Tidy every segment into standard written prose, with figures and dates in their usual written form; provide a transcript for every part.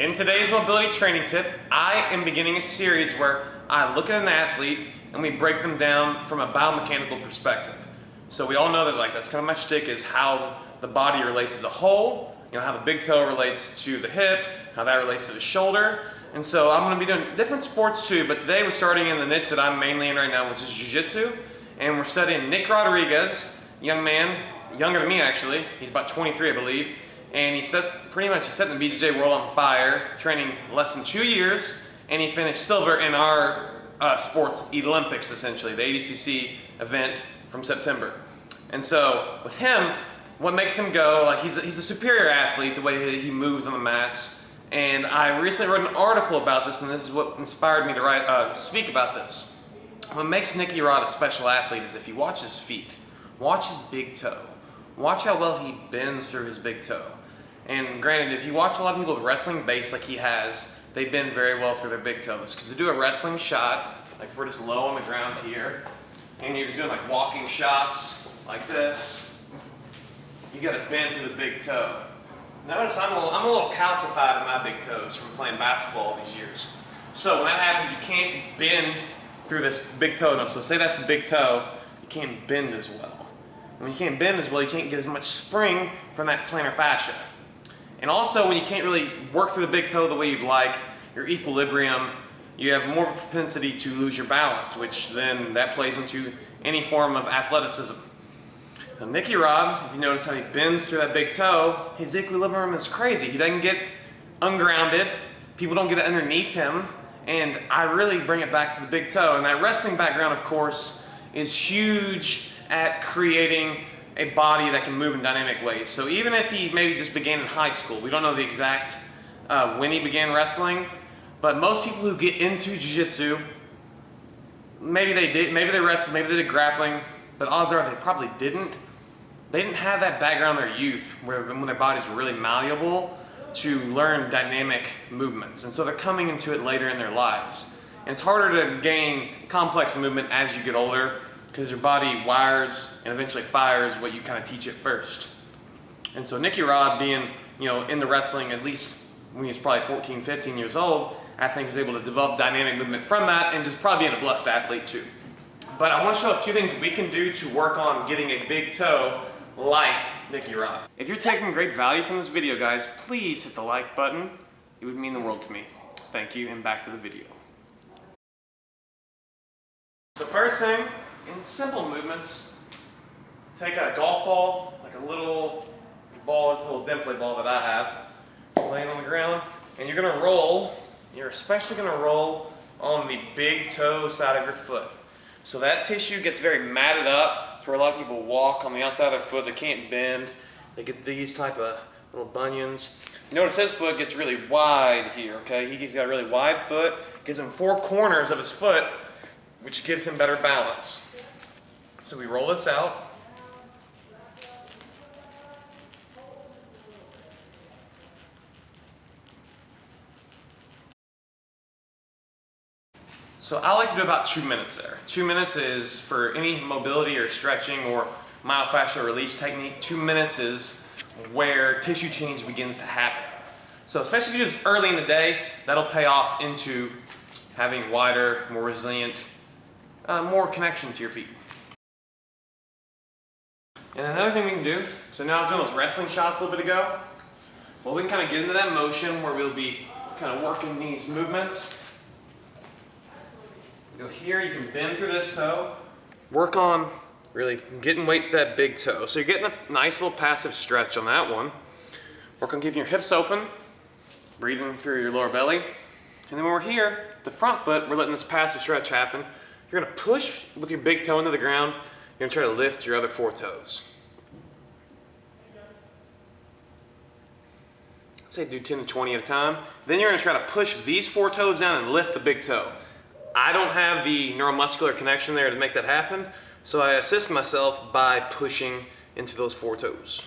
In today's mobility training tip, I am beginning a series where I look at an athlete and we break them down from a biomechanical perspective. So we all know that that's kind of my shtick, is how the body relates as a whole, how the big toe relates to the hip, how that relates to the shoulder. And so I'm going to be doing different sports too, but today we're starting in the niche that I'm mainly in right now, which is jiu-jitsu. And we're studying Nick Rodriguez, young man, younger than me actually. He's about 23, I believe. And he set the BJJ world on fire, training less than 2 years, and he finished silver in our sports Olympics, essentially, the ADCC event from September. And so with him, what makes him go, he's a superior athlete, the way he moves on the mats. And I recently wrote an article about this, and this is what inspired me to speak about this. What makes Nicky Rod a special athlete is if you watch his feet, watch his big toe, watch how well he bends through his big toe. And granted, if you watch a lot of people with wrestling base like he has, they bend very well through their big toes. Because to do a wrestling shot, like if we're just low on the ground here, and you're just doing like walking shots like this, you gotta bend through the big toe. Notice I'm a little calcified in my big toes from playing basketball all these years. So when that happens, you can't bend through this big toe enough. So say that's the big toe, you can't bend as well. And when you can't bend as well, you can't get as much spring from that plantar fascia. And also, when you can't really work through the big toe the way you'd like, your equilibrium, you have more of a propensity to lose your balance, which then that plays into any form of athleticism. Now, Nicky Rod, if you notice how he bends through that big toe, his equilibrium is crazy. He doesn't get ungrounded. People don't get it underneath him. And I really bring it back to the big toe. And that wrestling background, of course, is huge at creating a body that can move in dynamic ways. So even if he maybe just began in high school, we don't know the exact when he began wrestling, but most people who get into jiu-jitsu, maybe they wrestled, maybe they did grappling, but odds are they probably didn't. They didn't have that background in their youth when their bodies were really malleable to learn dynamic movements. And so they're coming into it later in their lives. And it's harder to gain complex movement as you get older, because your body wires and eventually fires what you kind of teach it first. And so Nicky Rod, being in the wrestling, at least when he was probably 14, 15 years old, I think was able to develop dynamic movement from that, and just probably being a blessed athlete too. But I want to show a few things we can do to work on getting a big toe like Nicky Rod. If you're taking great value from this video, guys, please hit the like button. It would mean the world to me. Thank you, and back to the video. So first thing, in simple movements, take a golf ball, like a little ball, this little dimplay ball that I have, laying on the ground, and you're gonna roll, you're especially gonna roll on the big toe side of your foot. So that tissue gets very matted up to where a lot of people walk on the outside of their foot, they can't bend, they get these type of little bunions. You notice his foot gets really wide here, okay? He's got a really wide foot, gives him 4 corners of his foot, which gives him better balance. So we roll this out. So I like to do about 2 minutes there. 2 minutes is for any mobility or stretching or myofascial release technique. 2 minutes is where tissue change begins to happen. So especially if you do this early in the day, that'll pay off into having wider, more resilient, more connection to your feet. And another thing we can do, so now I was doing those wrestling shots a little bit ago. Well, we can kind of get into that motion where we'll be kind of working these movements. Go here, you can bend through this toe. Work on really getting weight to that big toe. So you're getting a nice little passive stretch on that one. Work on keeping your hips open, breathing through your lower belly. And then when we're here, the front foot, we're letting this passive stretch happen. You're gonna push with your big toe into the ground. You're gonna try to lift your other 4 toes. I'd say do 10 to 20 at a time. Then you're gonna try to push these 4 toes down and lift the big toe. I don't have the neuromuscular connection there to make that happen, so I assist myself by pushing into those 4 toes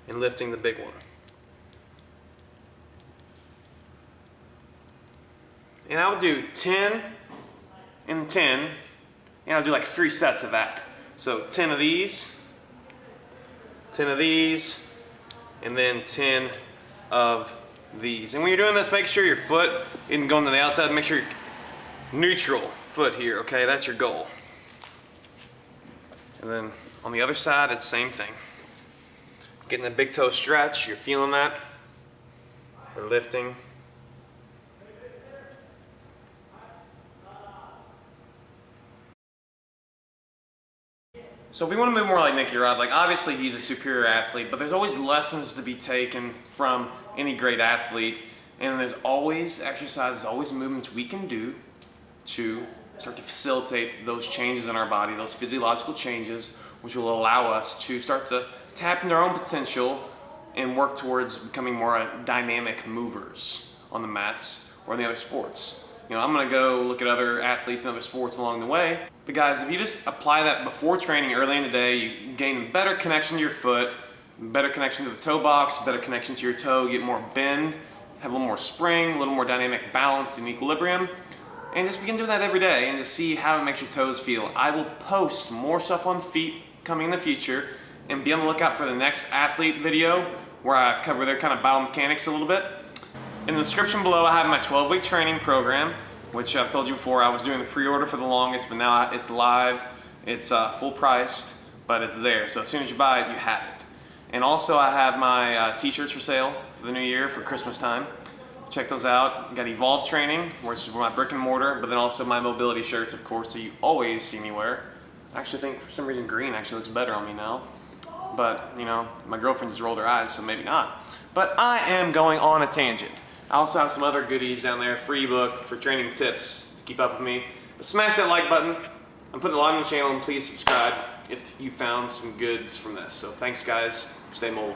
and lifting the big one. And I would do 10 and 10, and I'll do like 3 sets of that. So 10 of these, 10 of these, and then 10 of these. And when you're doing this, make sure your foot isn't going to the outside. Make sure you're neutral foot here, okay? That's your goal. And then on the other side, it's the same thing. Getting the big toe stretch, you're feeling that. We're lifting. So if we want to move more like Nicky Rod, like obviously he's a superior athlete, but there's always lessons to be taken from any great athlete. And there's always exercises, always movements we can do to start to facilitate those changes in our body, those physiological changes, which will allow us to start to tap into our own potential and work towards becoming more dynamic movers on the mats or in the other sports. You know, I'm gonna go look at other athletes and other sports along the way. But guys, if you just apply that before training early in the day, you gain a better connection to your foot, better connection to the toe box, better connection to your toe, get more bend, have a little more spring, a little more dynamic balance and equilibrium. And just begin doing that every day and to see how it makes your toes feel. I will post more stuff on feet coming in the future, and be on the lookout for the next athlete video where I cover their kind of biomechanics a little bit. In the description below, I have my 12-week training program, which I've told you before, I was doing the pre-order for the longest, but now it's live. It's full priced, but it's there. So as soon as you buy it, you have it. And also I have my t-shirts for sale for the new year, for Christmas time. Check those out. Got Evolve training, which is my brick and mortar, but then also my mobility shirts, of course, that you always see me wear. I actually think for some reason green actually looks better on me now. But, you know, my girlfriend just rolled her eyes, so maybe not. But I am going on a tangent. I also have some other goodies down there, free ebook for training tips to keep up with me. But smash that like button. I'm putting a lot on the channel, and please subscribe if you found some goods from this. So thanks guys, stay mobile.